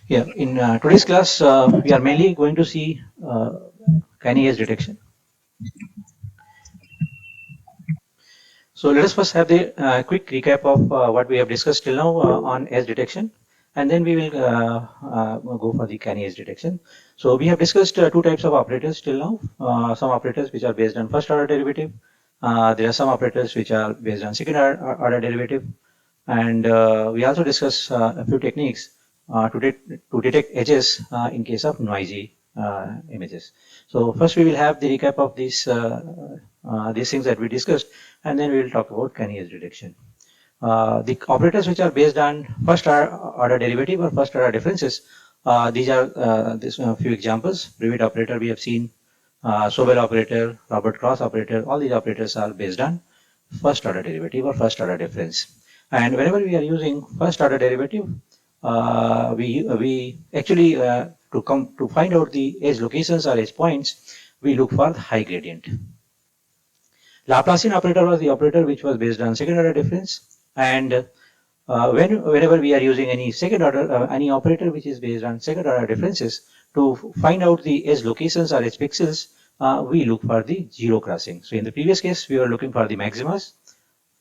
Yeah, in today's class, we are mainly going to see canny edge detection. So let us first have the quick recap of what we have discussed till now on edge detection, and then we will go for the canny edge detection. So we have discussed two types of operators till now. Some operators which are based on first order derivative. There are some operators which are based on second order derivative, and we also discuss a few techniques to detect edges in case of noisy images. So first we will have the recap of these things that we discussed, and then we will talk about canny edge detection. The operators which are based on first order derivative or first order differences, these are few examples. Privet operator we have seen, Sobel operator, Robert Cross operator, all these operators are based on first order derivative or first order difference. And whenever we are using first order derivative, we actually to find out the edge locations or edge points, we look for the high gradient. Laplacian operator was the operator which was based on second order difference, and whenever we are using any second order any operator which is based on second order differences to find out the edge locations or edge pixels, we look for the zero crossing. So in the previous case, we were looking for the maximas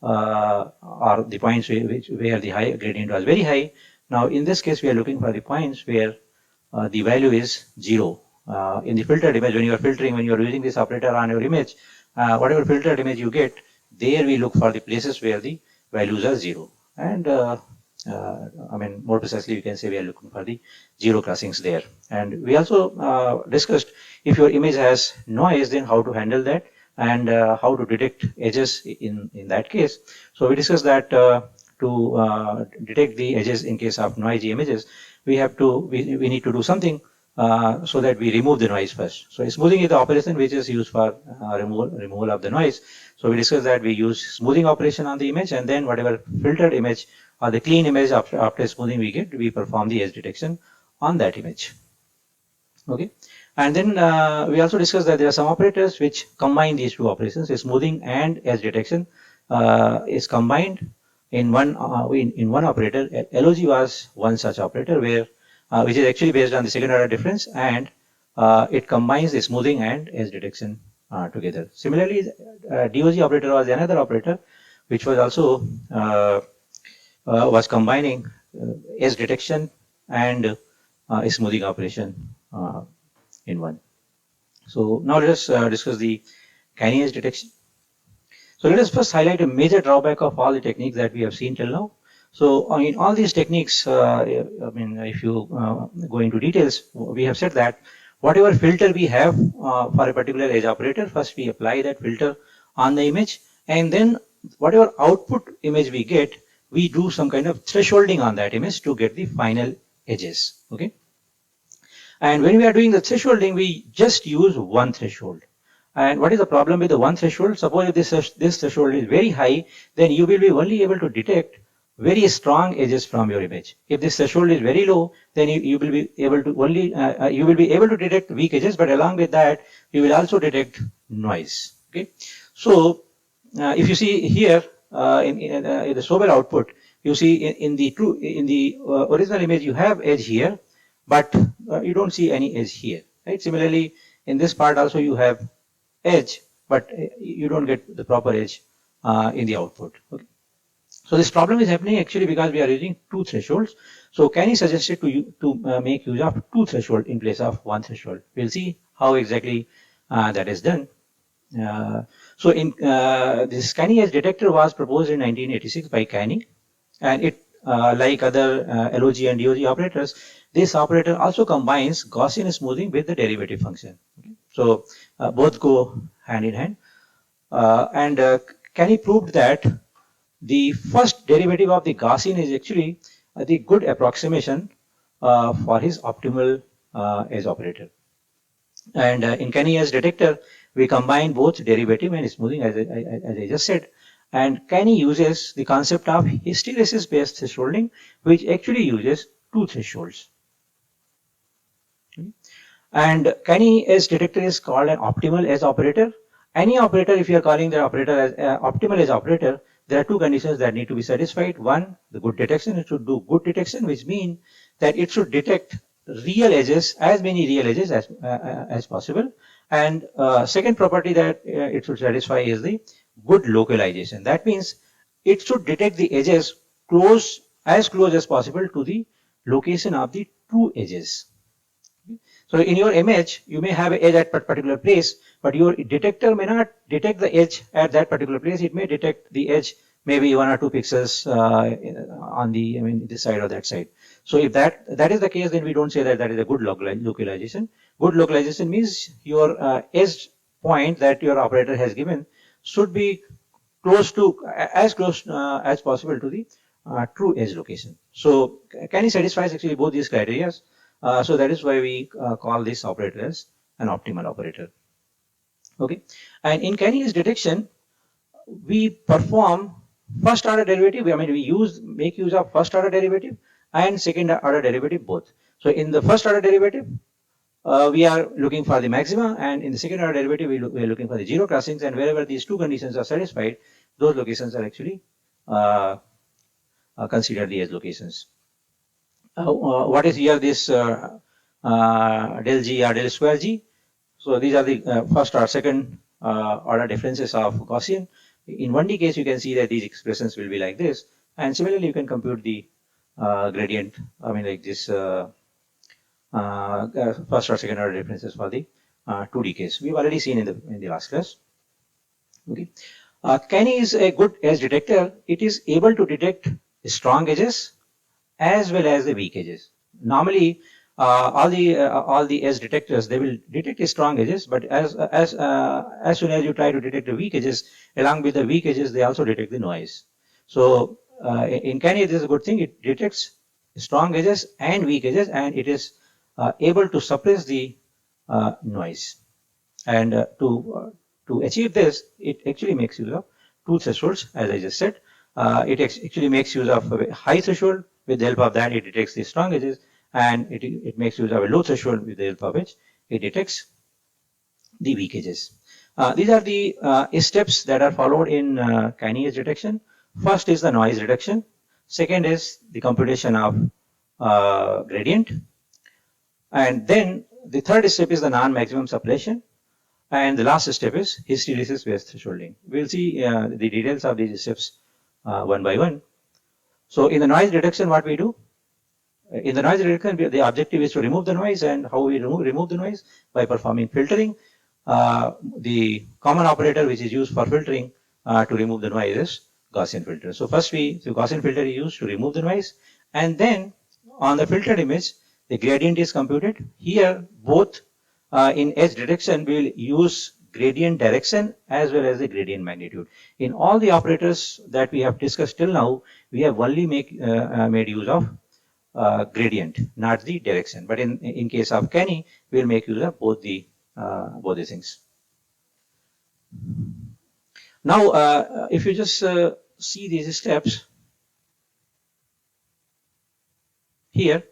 or the points where the high gradient was very high. Now in this case, we are looking for the points where the value is zero. In the filtered image, when you are filtering, when you are using this operator on your image, whatever filtered image you get, there we look for the places where the values are zero. And I mean, more precisely, you can say we are looking for the zero crossings there. And we also discussed if your image has noise, then how to handle that and how to detect edges in that case. So we discussed that to detect the edges in case of noisy images, we need to do something so that we remove the noise first. So smoothing is the operation which is used for removal of the noise. So we discussed that we use smoothing operation on the image, and then whatever filtered image or the clean image after smoothing we get, we perform the edge detection on that image. Okay. And then we also discussed that there are some operators which combine these two operations. So smoothing and edge detection is combined in one operator. LOG was one such operator where which is actually based on the second order difference, and it combines the smoothing and edge detection together. Similarly, DOG operator was another operator which was also was combining edge detection and a smoothing operation in one. So now let us discuss the canny edge detection. So let us first highlight a major drawback of all the techniques that we have seen till now. So in all these techniques, I mean, if you go into details, we have said that whatever filter we have for a particular edge operator, first we apply that filter on the image, and then whatever output image we get, we do some kind of thresholding on that image to get the final edges. Okay. And when we are doing the thresholding, we just use one threshold. And what is the problem with the one threshold? Suppose if this threshold is very high, then you will be only able to detect very strong edges from your image. If this threshold is very low, then you will be able to only you will be able to detect weak edges, but along with that, you will also detect noise. Okay, so if you see here in the Sobel output, you see in the original image you have edge here, but you don't see any edge here. Right. Similarly, in this part also you have edge, but you don't get the proper edge in the output. Okay. So this problem is happening actually because we are using two thresholds. So canny suggested to make use of two threshold in place of one threshold. We'll see how exactly that is done. So in this canny edge detector was proposed in 1986 by Canny, and it like other LOG and DOG operators, this operator also combines Gaussian smoothing with the derivative function. Okay. So both go hand in hand, and Canny proved that the first derivative of the Gaussian is actually the good approximation for his optimal edge operator. And in Canny edge detector, we combine both derivative and smoothing, as I just said. And Canny uses the concept of hysteresis-based thresholding, which actually uses two thresholds. Okay. And Canny edge detector is called an optimal edge operator. Any operator, if you are calling the operator as optimal edge operator, there are two conditions that need to be satisfied. One, the good detection, it should do good detection, which means that it should detect real edges, as many real edges as possible. And second property that it should satisfy is the good localization. That means it should detect the edges as close as possible to the location of the true edges. So in your image, you may have an edge at a particular place, but your detector may not detect the edge at that particular place. It may detect the edge maybe 1 or 2 pixels on the, this side or that side. So if that is the case, then we don't say that is a good localization. Good localization means your edge point that your operator has given should be as close as possible to the true edge location. So Canny satisfies actually both these criteria. So that is why we call this operator as an optimal operator. Okay, and in Canny's detection, we perform first order derivative. We make use of first order derivative and second order derivative both. So in the first order derivative, we are looking for the maxima, and in the second order derivative, we are looking for the zero crossings, and wherever these two conditions are satisfied, those locations are actually considered the edge locations. What is here this del G or del square G? So these are the first or second order differences of Gaussian. In 1D case, you can see that these expressions will be like this, and similarly, you can compute the gradient. Like this first or second order differences for the 2D case. We've already seen in the last class. Okay, Canny is a good edge detector. It is able to detect strong edges as well as the weak edges. Normally, all the edge detectors, they will detect strong edges, but as soon as you try to detect the weak edges, along with the weak edges, they also detect the noise. So in Canny, this is a good thing. It detects strong edges and weak edges, and it is able to suppress the noise. And to achieve this, it actually makes use of two thresholds, as I just said. It actually makes use of a high threshold. With the help of that, it detects the strong edges, and it makes use of a low threshold, with the help of which it detects the weak edges. These are the steps that are followed in Canny edge detection. First is the noise reduction. Second is the computation of gradient. And then the third step is the non-maximum suppression. And the last step is hysteresis-based thresholding. We'll see the details of these steps one by one. So in the noise reduction, what we do? In the noise reduction, the objective is to remove the noise, and how we remove the noise? By performing filtering. The common operator which is used for filtering to remove the noise is Gaussian filter. So first the Gaussian filter is used to remove the noise, and then on the filtered image, the gradient is computed. Here, both in edge detection, we will use gradient direction as well as the gradient magnitude. In all the operators that we have discussed till now, we have only made use of gradient, not the direction. But in case of Canny, we will make use of both the things. Now, if you just see these steps here,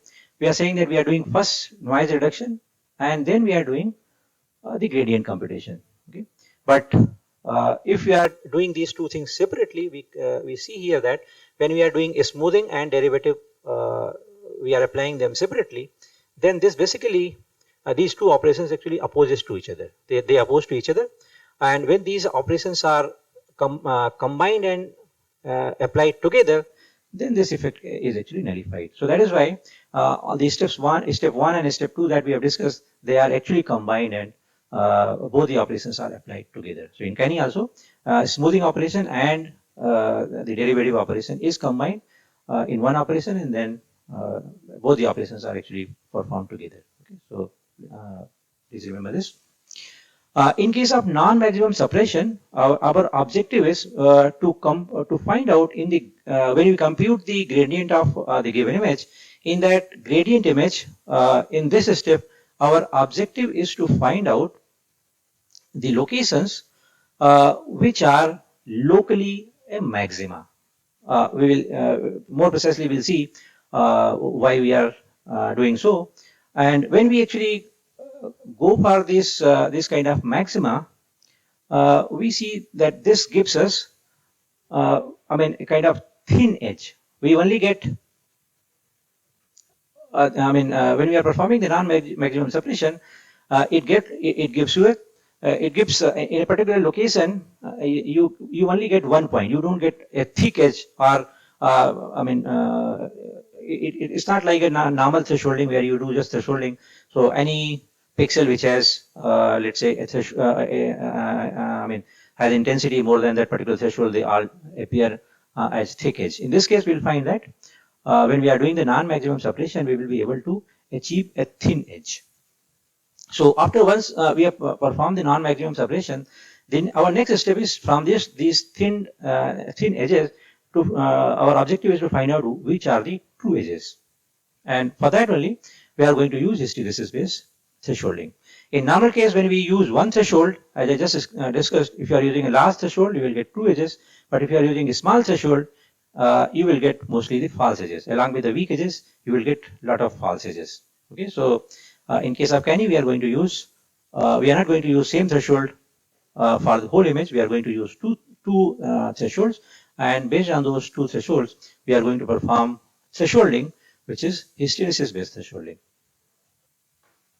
we are saying that we are doing first noise reduction, and then we are doing the gradient computation. Okay, but if we are doing these two things separately, we see here that when we are doing a smoothing and derivative, we are applying them separately. Then this basically these two operations actually opposes to each other. They oppose to each other, and when these operations are combined and applied together, then this effect is actually nullified. So that is why all these step 1 and step 2 that we have discussed, they are actually combined, and both the operations are applied together. So in Canny also, smoothing operation and the derivative operation is combined in one operation, and then both the operations are actually performed together. Okay, so please remember this. In case of non-maximum suppression, our objective is to find out in the when we compute the gradient of the given image, in that gradient image, in this step, our objective is to find out the locations which are locally a maxima. We will more precisely we'll see why we are doing so, and when we actually go for this kind of maxima, we see that this gives us a kind of thin edge. We only get when we are performing the non-maximum suppression, it gives you in a particular location, you only get 1 point. You don't get a thick edge, or it's not like a normal thresholding where you do just thresholding. So any pixel which has, let's say, has intensity more than that particular threshold, they all appear as thick edge. In this case, we'll find that when we are doing the non-maximum suppression, we will be able to achieve a thin edge. So after once we have performed the non-maximum suppression, then our next step is from these thin edges to our objective is to find out which are the true edges, and for that only we are going to use hysteresis-based thresholding. In normal case, when we use one threshold, as I just discussed, if you are using a large threshold, you will get true edges, but if you are using a small threshold, you will get mostly the false edges. Along with the weak edges, you will get a lot of false edges. Okay, so in case of Canny, we are going to use, we are not going to use same threshold for the whole image. We are going to use two thresholds, and based on those two thresholds, we are going to perform thresholding, which is hysteresis-based thresholding.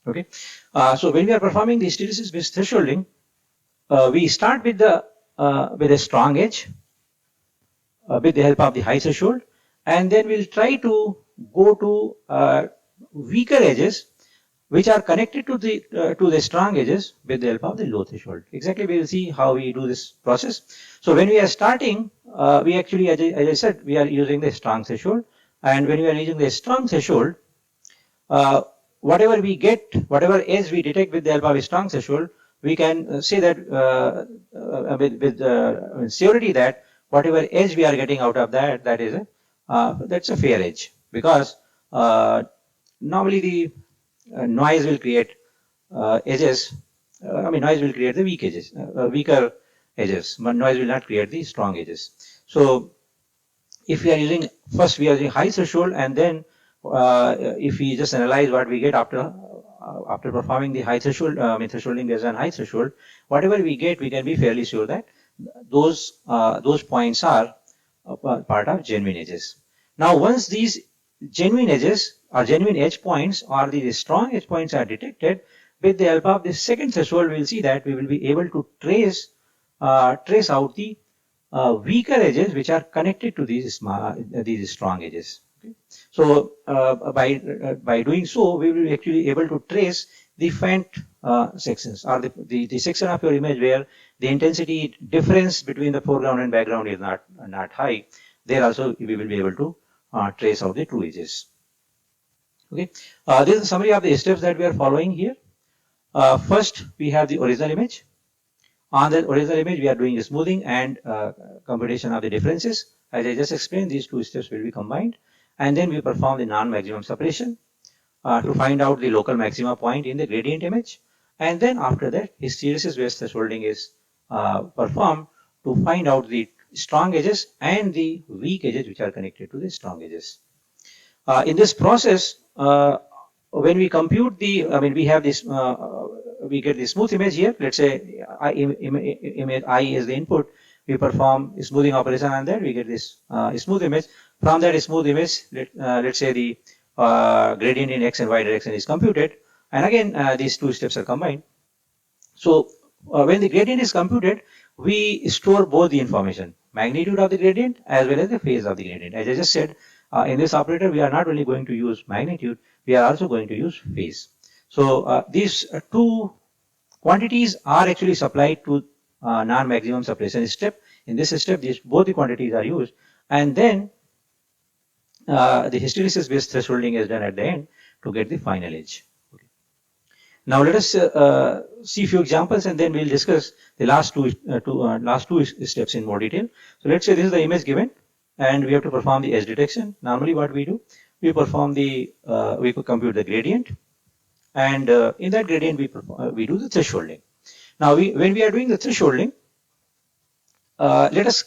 Okay, so when we are performing the hysteresis-based thresholding, we start with a strong edge with the help of the high threshold, and then we'll try to go to weaker edges which are connected to the strong edges with the help of the low threshold. Exactly, we will see how we do this process. So when we are starting, we actually, as I said, we are using the strong threshold, and when we are using the strong threshold, whatever we get, whatever edge we detect with the help of a strong threshold, we can say that with surety that whatever edge we are getting out of that, that's a fair edge, because normally the noise will create edges. Noise will create the weak edges, weaker edges, but noise will not create the strong edges. So if we are using, first we are using high threshold, and then if we just analyze what we get after performing the high threshold, thresholding based on high threshold, whatever we get, we can be fairly sure that those points are part of genuine edges. Now, once these genuine edges or genuine edge points or the strong edge points are detected, with the help of the second threshold, we will see that we will be able to trace out the weaker edges which are connected to these strong edges. Okay. So by doing so, we will be actually able to trace the faint sections, or the section of your image where the intensity difference between the foreground and background is not high. There also we will be able to trace out the true edges. Okay, this is a summary of the steps that we are following here. First, we have the original image. On the original image, we are doing the smoothing and computation of the differences. As I just explained, these two steps will be combined, and then we perform the non-maximum suppression to find out the local maxima point in the gradient image, and then after that, hysteresis-based thresholding is performed to find out the strong edges and the weak edges which are connected to the strong edges. In this process, when we compute we have this, we get the smooth image here. Let's say image I is the input. We perform a smoothing operation on that. We get this smooth image. From that smooth image, let's say the gradient in x and y direction is computed, and again these two steps are combined. So when the gradient is computed, we store both the information, magnitude of the gradient as well as the phase of the gradient. As I just said, in this operator, we are not only going to use magnitude, we are also going to use phase. So these two quantities are actually supplied to non-maximum suppression step. In this step, both the quantities are used, and then the hysteresis-based thresholding is done at the end to get the final edge. Okay. Now let us see a few examples, and then we'll discuss the last two steps in more detail. So let's say this is the image given, and we have to perform the edge detection. Normally, what we do, we perform we compute the gradient, and in that gradient we do the thresholding. Now, when we are doing the thresholding, let us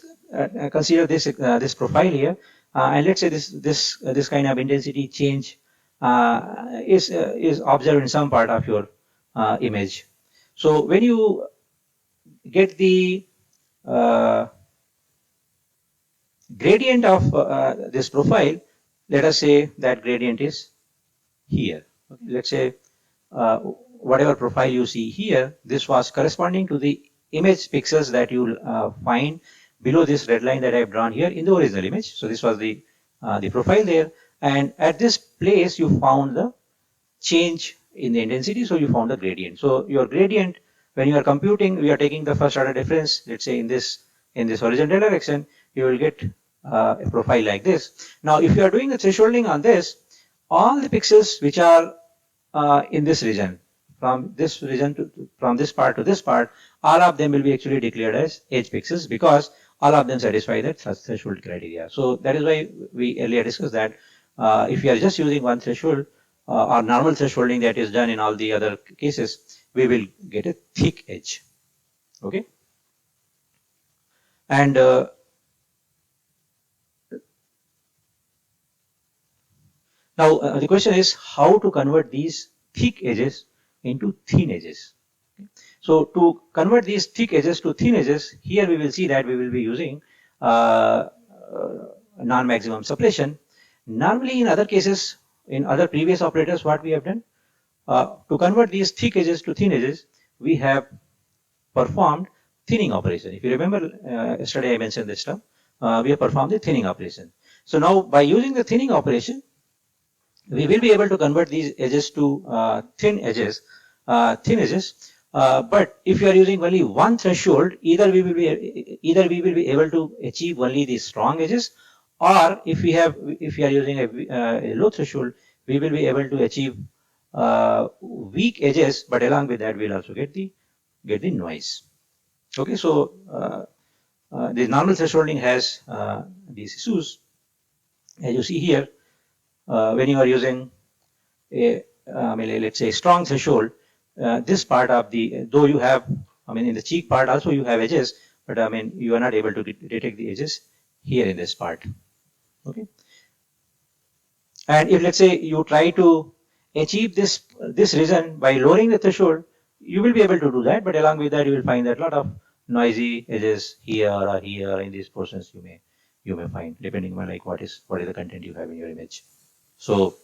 consider this profile here, and let's say this kind of intensity change is observed in some part of your image. So when you get the gradient of this profile, let us say that gradient is here. Okay, let's say whatever profile you see here, this was corresponding to the image pixels that you'll find below this red line that I've drawn here in the original image. So this was the profile there, and at this place you found the change in the intensity, so you found the gradient. So your gradient, when you are computing, we are taking the first order difference, let's say in this horizontal direction, you will get a profile like this. Now if you are doing the thresholding on this, all the pixels which are in this region, from this part to this part, all of them will be actually declared as edge pixels because all of them satisfy that threshold criteria. So that is why we earlier discussed that if you are just using one threshold or normal thresholding that is done in all the other cases, we will get a thick edge. Okay. And now the question is how to convert these thick edges into thin edges. Okay. So to convert these thick edges to thin edges, here we will see that we will be using non-maximum suppression. Normally in other cases, in other previous operators, what we have done, to convert these thick edges to thin edges, we have performed thinning operation. If you remember, yesterday I mentioned this term, we have performed the thinning operation. So now by using the thinning operation, we will be able to convert these edges to thin edges. But if you are using only one threshold, either we will be able to achieve only the strong edges, or if we are using a low threshold, we will be able to achieve weak edges, but along with that we'll also get the noise. Okay, so the normal thresholding has these issues, as you see here. When you are using let's say strong threshold, this part of though you have, in the cheek part also you have edges, but you are not able to detect the edges here in this part. Okay. And if let's say you try to achieve this region by lowering the threshold, you will be able to do that, but along with that you will find that a lot of noisy edges here or here in these portions you may find, depending on like what is the content you have in your image. So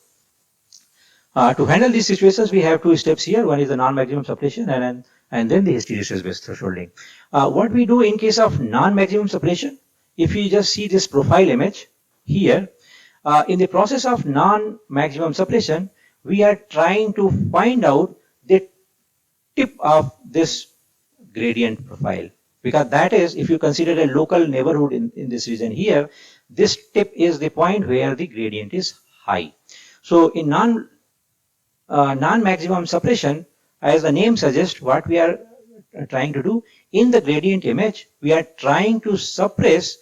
to handle these situations, we have two steps here. One is the non-maximum suppression, and then the hysteresis-based thresholding. What we do in case of non-maximum suppression, if you just see this profile image here, in the process of non-maximum suppression, we are trying to find out the tip of this gradient profile, because that is, if you consider a local neighborhood in this region here, this tip is the point where the gradient is high. So in non-maximum suppression, as the name suggests, what we are trying to do in the gradient image, we are trying to suppress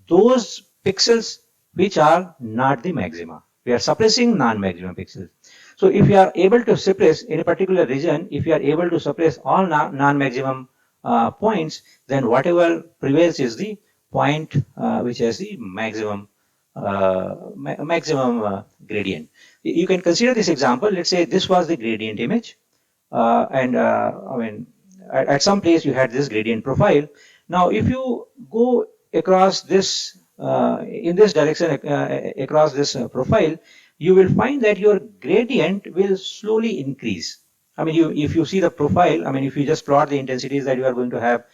those pixels which are not the maxima. We are suppressing non-maximum pixels. So if you are able to suppress in a particular region, if you are able to suppress all non-maximum points, then whatever prevails is the point which has the maximum gradient. You can consider this example. Let's say this was the gradient image, and at some place you had this gradient profile. Now if you go across this in this direction across this profile, you will find that your gradient will slowly increase. If you see the profile, if you just plot the intensities that you are going to have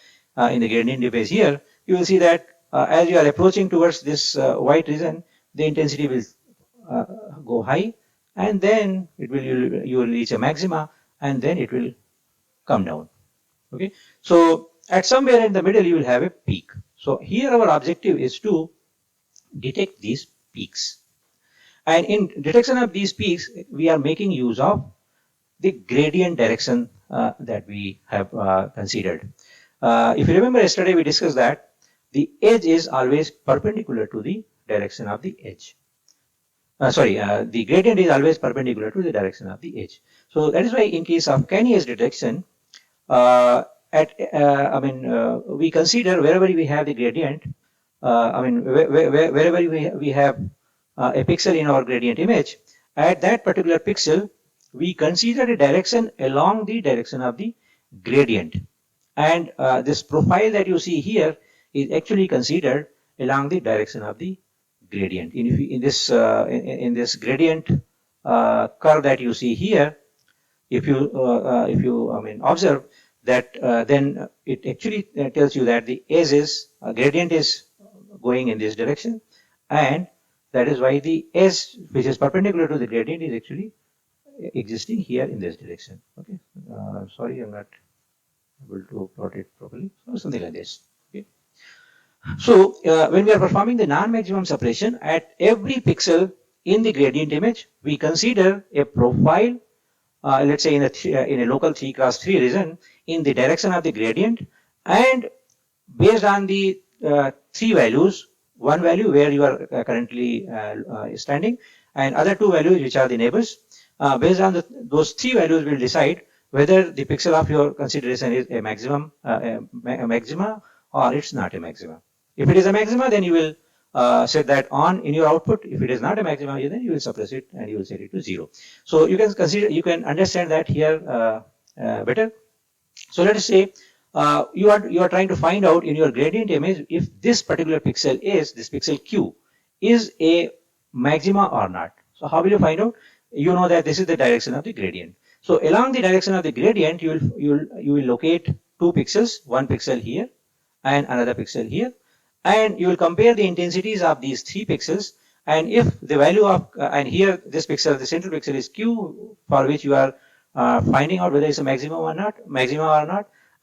in the gradient interface here, you will see that as you are approaching towards this white region, the intensity will go high, and then you will reach a maxima, and then it will come down. Okay, so at somewhere in the middle you will have a peak. So here our objective is to detect these peaks, and in detection of these peaks we are making use of the gradient direction that we have considered. If you remember, yesterday we discussed that the edge is always perpendicular to the direction of the edge. The gradient is always perpendicular to the direction of the edge. So that is why in case of canny edge detection, we consider wherever we have the gradient, wherever we have a pixel in our gradient image, at that particular pixel, we consider a direction along the direction of the gradient. And this profile that you see here is actually considered along the direction of the gradient. In this gradient curve that you see here, if you observe that, then it actually tells you that the edge is gradient is going in this direction, and that is why the edge which is perpendicular to the gradient is actually existing here in this direction. Okay, sorry, I'm not able to plot it properly, or something like this. Okay. So when we are performing the non-maximum separation, at every pixel in the gradient image, we consider a profile, let's say in a local 3x3 region in the direction of the gradient, and based on the three values, one value where you are currently standing, and other two values which are the neighbors, based on those three values will decide whether the pixel of your consideration is a maximum, a maxima, or it's not a maxima. If it is a maxima, then you will set that on in your output. If it is not a maxima, then you will suppress it and you will set it to 0. So you can consider, you can understand that here better. So let us say you are trying to find out in your gradient image if this particular pixel is, this pixel Q is a maxima or not. So how will you find out? You know that this is the direction of the gradient. So along the direction of the gradient, you will locate two pixels, one pixel here and another pixel here, and you will compare the intensities of these three pixels. And if the value of and here this pixel, the central pixel is Q, for which you are finding out whether it's a maximum or not,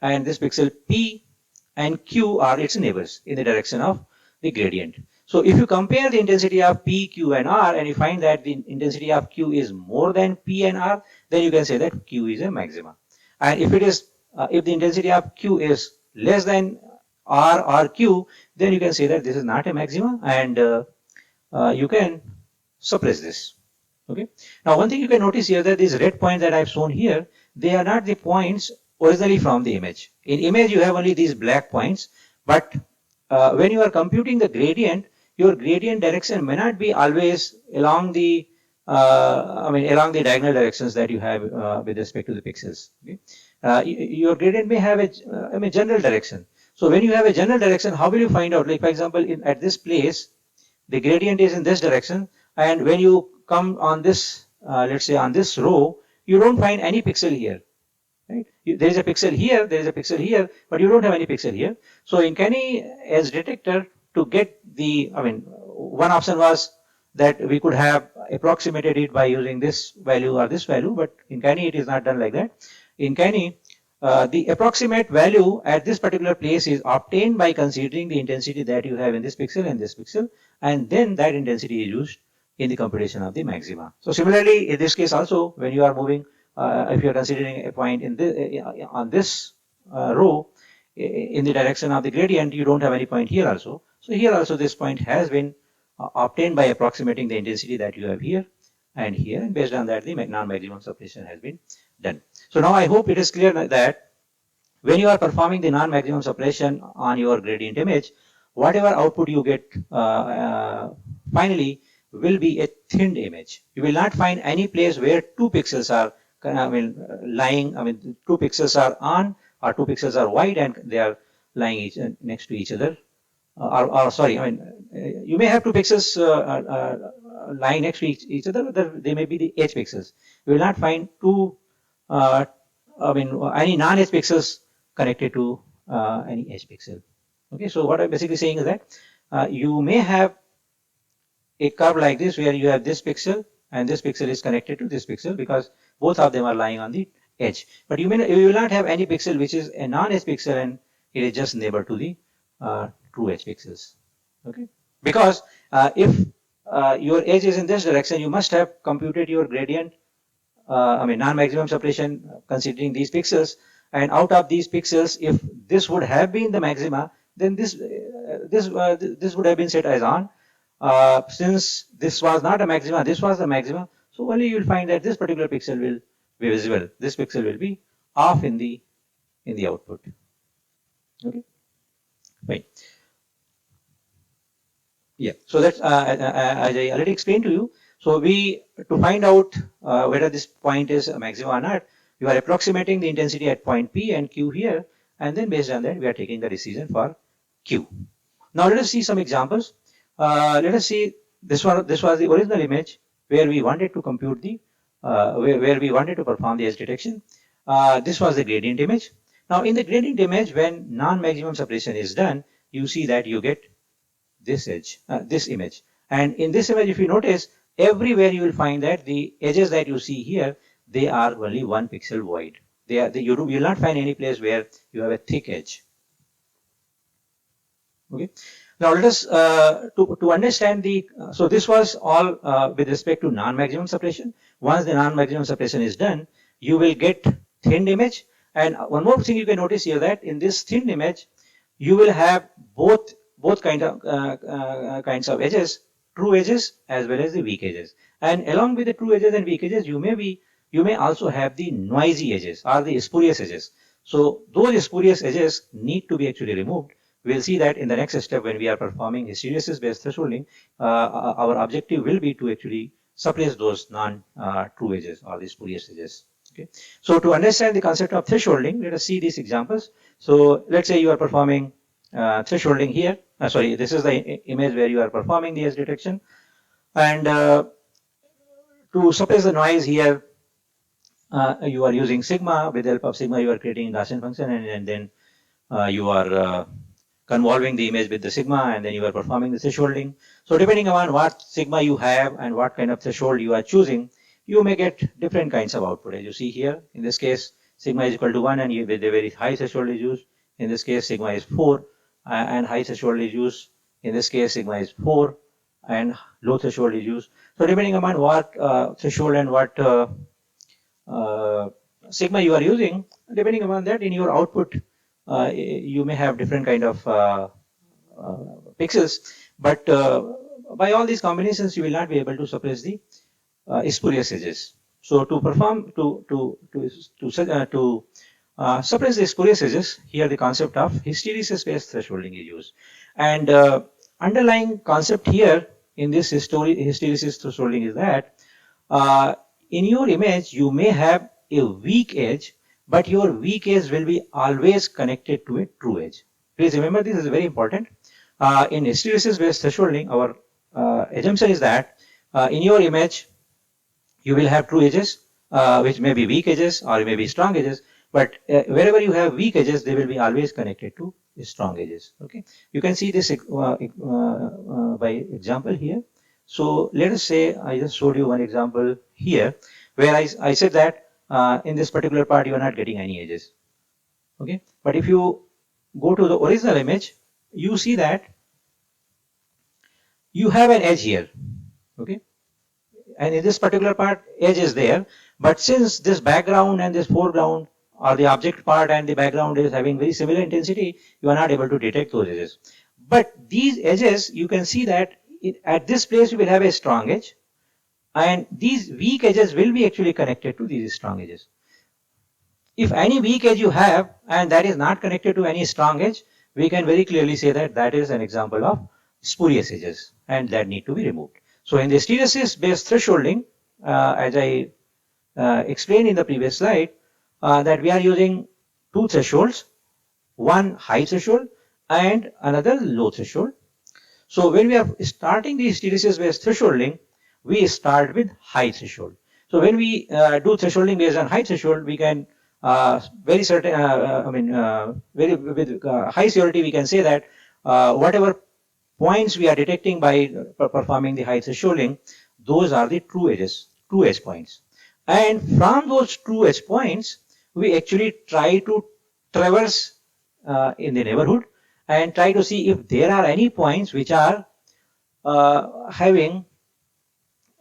and this pixel P and Q are its neighbors in the direction of the gradient. So if you compare the intensity of P, Q and R, and you find that the intensity of Q is more than P and R, then you can say that Q is a maxima. And if it is, if the intensity of Q is less than R or Q, then you can say that this is not a maxima, and you can suppress this. Okay. Now, one thing you can notice here, that these red points that I've shown here, they are not the points originally from the image. In image, you have only these black points, but when you are computing the gradient, your gradient direction may not be always along the along the diagonal directions that you have with respect to the pixels. Okay? Your gradient may have a general direction. So when you have a general direction, how will you find out? Like, for example, at this place, the gradient is in this direction, and when you come on this, let's say on this row, you don't find any pixel here. Right? There is a pixel here, there is a pixel here, but you don't have any pixel here. So in Canny edge detector, to get the, one option was that we could have approximated it by using this value or this value, but in Canny it is not done like that. In Canny, the approximate value at this particular place is obtained by considering the intensity that you have in this pixel and this pixel, and then that intensity is used in the computation of the maxima. So similarly, in this case also, when you are moving, if you are considering a point in this, on this row in the direction of the gradient, you don't have any point here also. So here also this point has been obtained by approximating the intensity that you have here and here, and based on that the non-maximum separation has been done. So now I hope it is clear that when you are performing the non-maximum separation on your gradient image, whatever output you get finally will be a thinned image. You will not find any place where two pixels are lying, two pixels are on or two pixels are wide and they are lying next to each other. You may have two pixels lying next to each other, but they may be the edge pixels. You will not find two, any non-edge pixels connected to any edge pixel. Okay, so what I'm basically saying is that you may have a curve like this where you have this pixel and this pixel is connected to this pixel because both of them are lying on the edge. But you will not have any pixel which is a non-edge pixel and it is just neighbor to the true edge pixels. Okay, because if your edge is in this direction, you must have computed your gradient, non-maximum separation considering these pixels, and out of these pixels, if this would have been the maxima, then this would have been set as on. Since this was not a maxima, this was the maxima, so only you will find that this particular pixel will be visible. This pixel will be off in the output. Okay, fine. Yeah, so that's as I already explained to you. So to find out whether this point is a maxima or not, you are approximating the intensity at point P and Q here, and then based on that we are taking the decision for Q. Now let us see some examples. Let us see this one. This was the original image where we wanted to compute the, where we wanted to perform the edge detection. This was the gradient image. Now in the gradient image, when non-maximum separation is done, you see that you get this edge, this image. And in this image, if you notice, everywhere you will find that the edges that you see here, they are only 1 pixel wide. You will not find any place where you have a thick edge. Okay. Now let us to understand the. So this was all with respect to non-maximum separation. Once the non-maximum separation is done, you will get thinned image. And one more thing you can notice here, that in this thinned image, you will have both kinds of edges, true edges as well as the weak edges. And along with the true edges and weak edges, you may also have the noisy edges or the spurious edges. So those spurious edges need to be actually removed. We'll see that in the next step when we are performing hysteresis based thresholding. Our objective will be to actually suppress those non-true edges or the spurious edges. Okay. So to understand the concept of thresholding, let us see these examples. So let's say you are performing thresholding here. Sorry, this is the image where you are performing the edge detection. And to suppress the noise here, you are using sigma. With the help of sigma, you are creating Gaussian function, and then you are convolving the image with the sigma, and then you are performing the thresholding. So depending on what sigma you have and what kind of threshold you are choosing, you may get different kinds of output. As you see here, in this case, sigma is equal to 1 and with a very high threshold is used. In this case, sigma is 4 and high threshold is used. In this case, sigma is 4 and low threshold is used. So depending upon what threshold and what sigma you are using, depending upon that, in your output, you may have different kind of pixels, but by all these combinations, you will not be able to suppress the spurious edges. So to perform suppress the spurious edges, here the concept of hysteresis-based thresholding is used. And underlying concept here in this hysteresis thresholding is that in your image you may have a weak edge, but your weak edge will be always connected to a true edge. Please remember, this is very important. In hysteresis-based thresholding, our assumption is that in your image you will have true edges, which may be weak edges or may be strong edges, but wherever you have weak edges, they will be always connected to strong edges. Okay, you can see this by example here. So let us say I just showed you one example here where I said that in this particular part you are not getting any edges. Okay, but if you go to the original image, you see that you have an edge here. Okay, and in this particular part, edge is there, but since this background and this foreground or the object part and the background is having very similar intensity, you are not able to detect those edges. But these edges, you can see that at this place you will have a strong edge, and these weak edges will be actually connected to these strong edges. If any weak edge you have and that is not connected to any strong edge, we can very clearly say that that is an example of spurious edges and that need to be removed. So in the hysteresis-based thresholding, as I explained in the previous slide, that we are using two thresholds, one high threshold and another low threshold. So when we are starting the hysteresis-based thresholding, we start with high threshold. So when we do thresholding based on high threshold, we can very certain, very with high surety, we can say that whatever points we are detecting by performing the high thresholding, those are the true edges, true edge points. And from those true edge points, we actually try to traverse in the neighborhood and try to see if there are any points which are having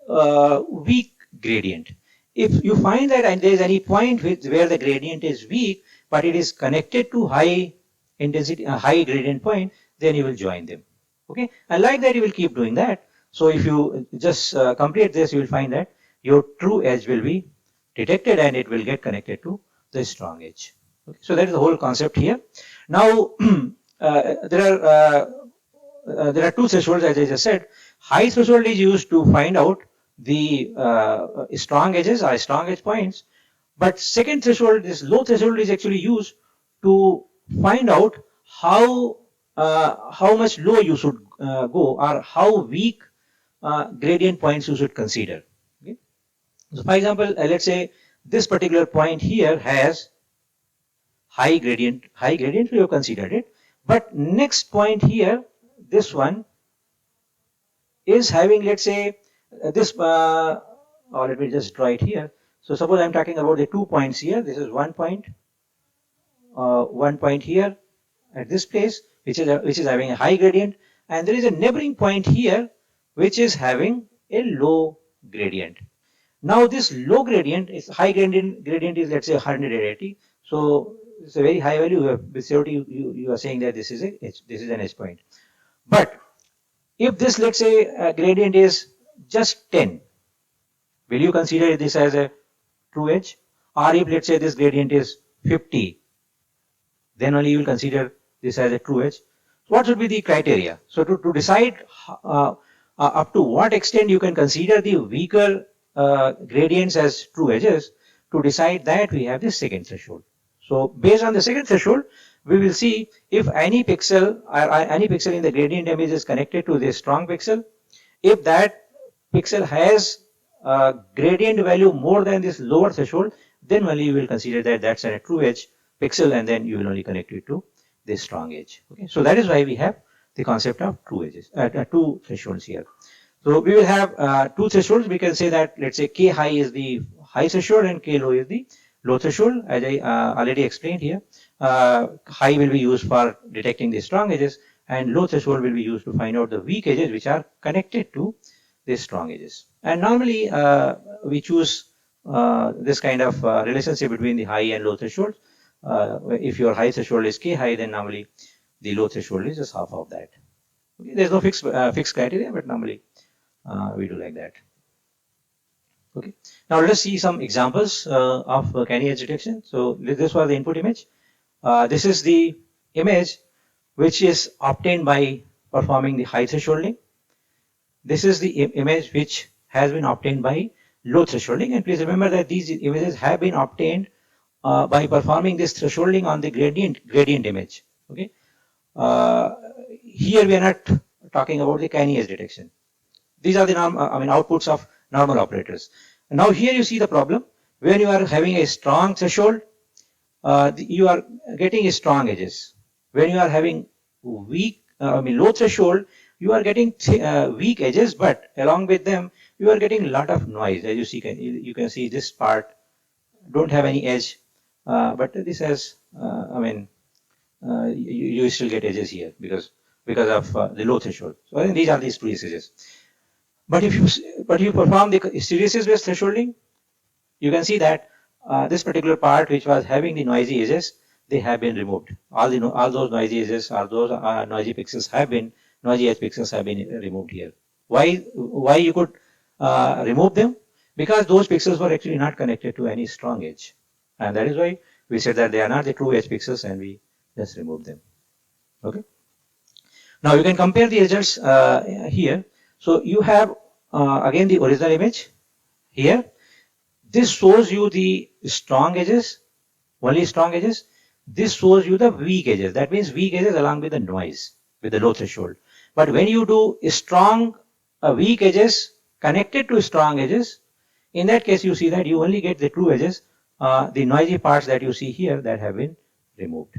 weak gradient. If you find that and there is any point where the gradient is weak, but it is connected to high intensity, high gradient point, then you will join them. Okay, and like that you will keep doing that. So if you just complete this, you will find that your true edge will be detected and it will get connected to the strong edge. Okay, so that is the whole concept here. Now there are two thresholds, as I just said. High threshold is used to find out the strong edges or strong edge points, but second threshold, this low threshold, is actually used to find out how much low you should go or how weak gradient points you should consider. So for example, let's say this particular point here has high gradient, we have considered it. But next point here, this one is having, let's say, this, or let me just draw it here. So suppose I'm talking about the 2 points here. This is 1 point here at this place, which is having a high gradient, and there is a neighboring point here, which is having a low gradient. Now this low gradient is high gradient is, let's say, 180. So it's a very high value. With COT, you are saying that this is an edge point. But if this, let's say, gradient is just 10, will you consider this as a true edge? Or if, let's say, this gradient is 50, then only you will consider this as a true edge. So what should be the criteria? So to decide up to what extent you can consider the weaker gradients as true edges, to decide that we have the second threshold. So based on the second threshold, we will see if any pixel in the gradient image is connected to this strong pixel. If that pixel has a gradient value more than this lower threshold, then only you will consider that that's a true edge pixel, and then you will only connect it to this strong edge. Okay, so that is why we have the concept of true edges, two thresholds here. So we will have two thresholds. We can say that, let's say, K high is the high threshold and K low is the low threshold, as I already explained here. High will be used for detecting the strong edges, and low threshold will be used to find out the weak edges which are connected to the strong edges. And normally we choose this kind of relationship between the high and low threshold. If your high threshold is K high, then normally the low threshold is just half of that. Okay? There's no fixed criteria, but normally we do like that. Okay. Now let us see some examples of canny edge detection. So this was the input image. This is the image which is obtained by performing the high thresholding. This is the image which has been obtained by low thresholding. And please remember that these images have been obtained by performing this thresholding on the gradient image. Okay. Here we are not talking about the canny edge detection. These are the outputs of normal operators. And now here you see the problem. When you are having a strong threshold, you are getting strong edges. When you are having low threshold, you are getting weak edges, but along with them, you are getting a lot of noise. As you see, you can see this part don't have any edge, but this has, you still get edges here because of the low threshold. So I think these are these two edges. But if you perform the hysteresis-based thresholding, you can see that this particular part, which was having the noisy edges, they have been removed. All those noisy edges, or those noisy pixels have been noisy edge pixels have been removed here. Why you could remove them? Because those pixels were actually not connected to any strong edge, and that is why we said that they are not the true edge pixels, and we just remove them. Okay. Now you can compare the results here. So you have again the original image here. This shows you the strong edges, only strong edges. This shows you the weak edges. That means weak edges along with the noise, with the low threshold. But when you do strong weak edges connected to strong edges, in that case you see that you only get the true edges, the noisy parts that you see here that have been removed.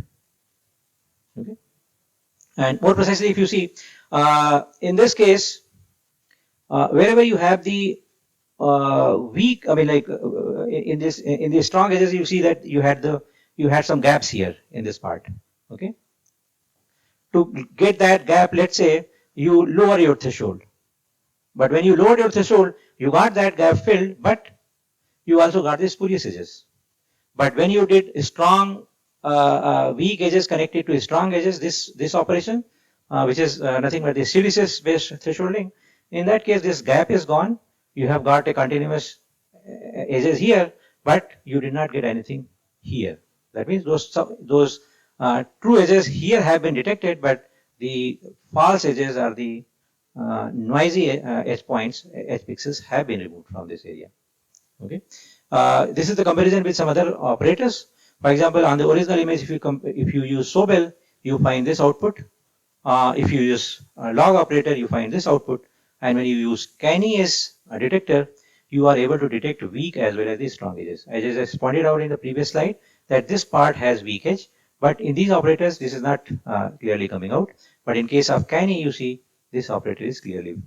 Okay. And more precisely, if you see, in this case, wherever you have the weak, in the strong edges, you see that you had some gaps here in this part. Okay. To get that gap, let's say you lower your threshold. But when you lowered your threshold, you got that gap filled, but you also got the spurious edges. But when you did strong weak edges connected to strong edges, this operation, which is nothing but the hysteresis-based thresholding, in that case this gap is gone. You have got a continuous edges here, but you did not get anything here. That means those true edges here have been detected, but the false edges are the noisy edge points, edge pixels have been removed from this area. Okay. This is the comparison with some other operators. For example, on the original image, if you use Sobel, you find this output. If you use log operator, you find this output. And when you use canny edge detector, you are able to detect weak as well as the strong edges. As I pointed out in the previous slide, that this part has weak edge, but in these operators, this is not clearly coming out. But in case of Canny, you see this operator is clearly,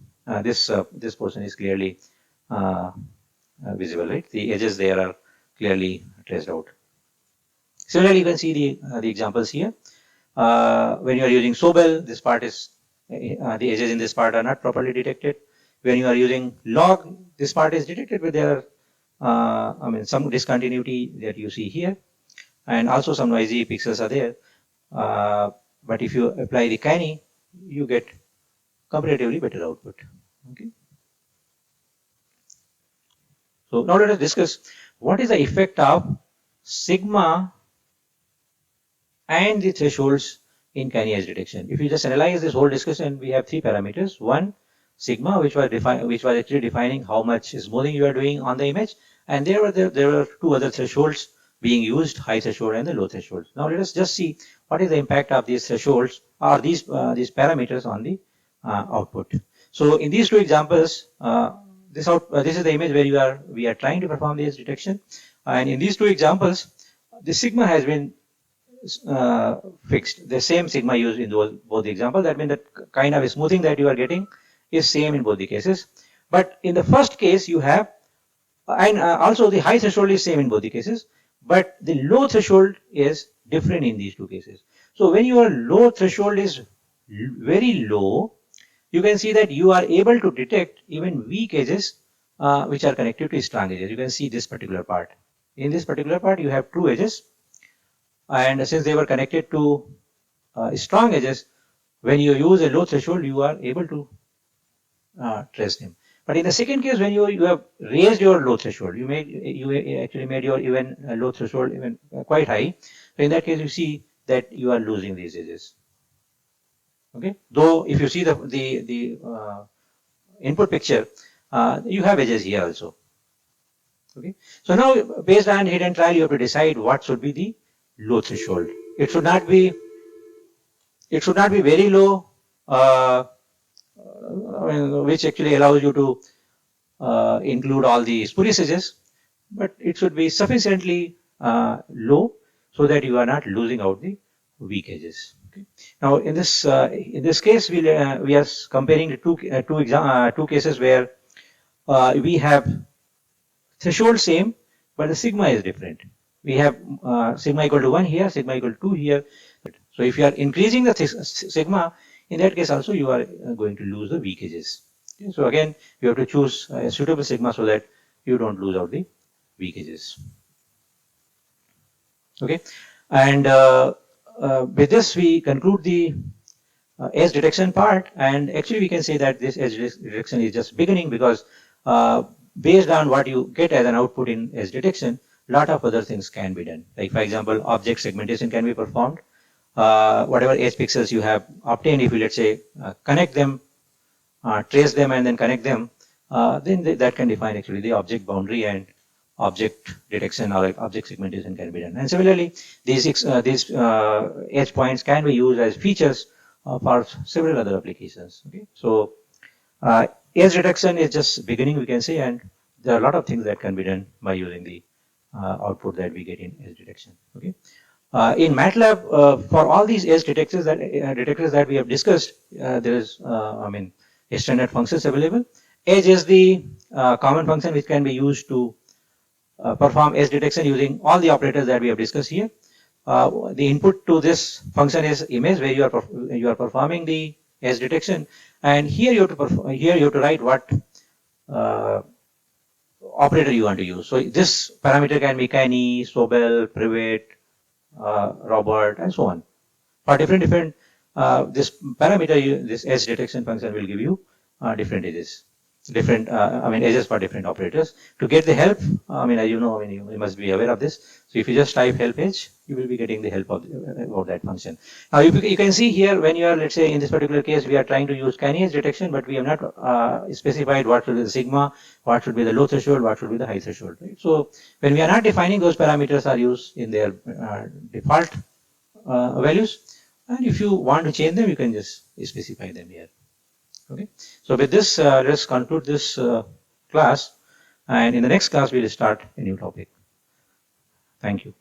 this portion is clearly visible, right? The edges there are clearly traced out. Similarly, you can see the examples here. When you are using Sobel, this part is, the edges in this part are not properly detected. When you are using log, this part is detected, but there are, some discontinuity that you see here, and also some noisy pixels are there. But if you apply the Canny, you get comparatively better output. Okay. So now let us discuss what is the effect of sigma and the thresholds in Canny edge detection. If you just analyze this whole discussion, we have three parameters. One, sigma, which was actually defining how much smoothing you are doing on the image, and there were two other thresholds being used, high threshold and the low threshold. Now let us just see what is the impact of these thresholds or these parameters on the output. So in these two examples, this is the image where we are trying to perform the edge detection, and in these two examples, the sigma has been fixed. The same sigma used in both the examples. That means that kind of smoothing that you are getting is same in both the cases. But in the first case, you have, and also the high threshold is same in both the cases, but the low threshold is different in these two cases. So when your low threshold is very low, you can see that you are able to detect even weak edges which are connected to strong edges. You can see this particular part. In this particular part, you have two edges, and since they were connected to strong edges, when you use a low threshold, you are able to trace them. But in the second case, when you have raised your low threshold, you actually made your even low threshold even quite high. So in that case, you see that you are losing these edges. Okay. Though if you see the input picture, you have edges here also. Okay. So now, based on hit and trial, you have to decide what should be the low threshold. It should not be very low, which actually allows you to include all the spurious edges, but it should be sufficiently low so that you are not losing out the weak edges. Okay. Now, in this case, we are comparing the two cases where we have threshold same, but the sigma is different. We have sigma equal to 1 here, sigma equal to 2 here. So if you are increasing the sigma, in that case also you are going to lose the weak edges. Okay. So again, you have to choose a suitable sigma so that you don't lose out the weak edges. Okay, and with this we conclude the edge detection part, and actually we can say that this edge detection is just beginning, because based on what you get as an output in edge detection, lot of other things can be done. Like for example, object segmentation can be performed. Whatever edge pixels you have obtained, if you let's say connect them, trace them and then connect them, then that can define actually the object boundary, and object detection or object segmentation can be done. And similarly, these edge points can be used as features for several other applications. Okay, so edge detection is just beginning, we can say, and there are a lot of things that can be done by using the output that we get in edge detection. Okay. In MATLAB, for all these edge detectors that we have discussed, there is, a standard functions available. Edge is the common function which can be used to perform edge detection using all the operators that we have discussed here. The input to this function is image, where you are performing the edge detection, and here you have to write what operator you want to use. So this parameter can be Canny, Sobel, Privet, Robert, and so on. For different this parameter, this edge detection function will give you different edges, edges for different operators. To get the help, as you know, you must be aware of this. So if you just type help edge, you will be getting the help about that function. Now you can see here, when you are, let's say in this particular case, we are trying to use Canny edge detection, but we have not specified what should be the sigma, what should be the low threshold, what should be the high threshold. Right? So when we are not defining, those parameters are used in their default values, and if you want to change them, you can just specify them here. Okay. So with this, let's conclude this class. And in the next class, we'll start a new topic. Thank you.